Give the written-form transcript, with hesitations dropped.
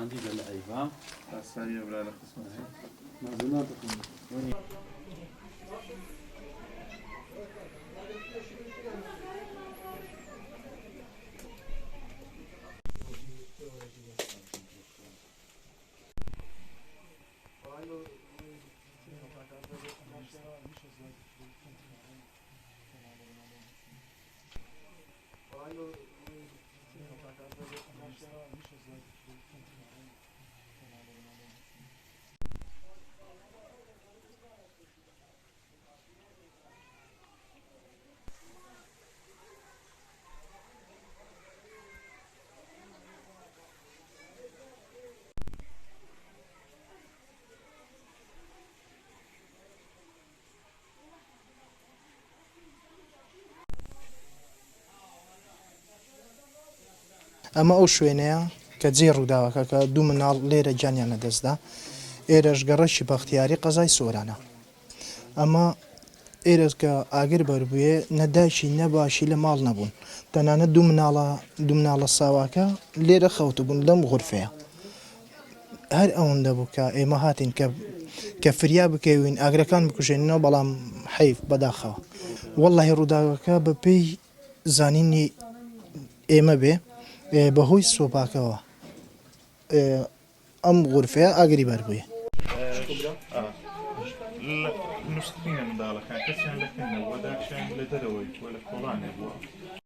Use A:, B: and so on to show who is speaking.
A: عندي للعيبة
B: السريع ولا قسمة
A: مازنات
C: ئەمە ئەو شوێنەیە کە جێ ڕووداوەکە کە دوو مناڵ لێرە گیانیان لەدەستدا ئێرەش گەڕەشی بەختیاری قەزای سۆرانە ئەمە ئێرە کە ئاگر بەربوویە نەداشی نەباشی لە ماڵ نەبوون تەنانەت دوو مناڵە ساواکە لێرە خەوتبوون لەم غورفەیە هەر ئەوەندە بوو کە ئێمە هاتین کە فریا بکەوین ئاگرەکان بکوژێنەوە بەڵام حەیف بەداخەوە وەڵڵاهی ڕووداوەکە بە پێی زانینی ئێمە بێ بەهۆی سۆپاکەوە ئەم غورفەیە ئاگری بەربوویە
B: نووسین منداڵەکان کەسیان لەکەنەوە داکشیان لە دەرەوەی وە لە کۆڵانێ بووە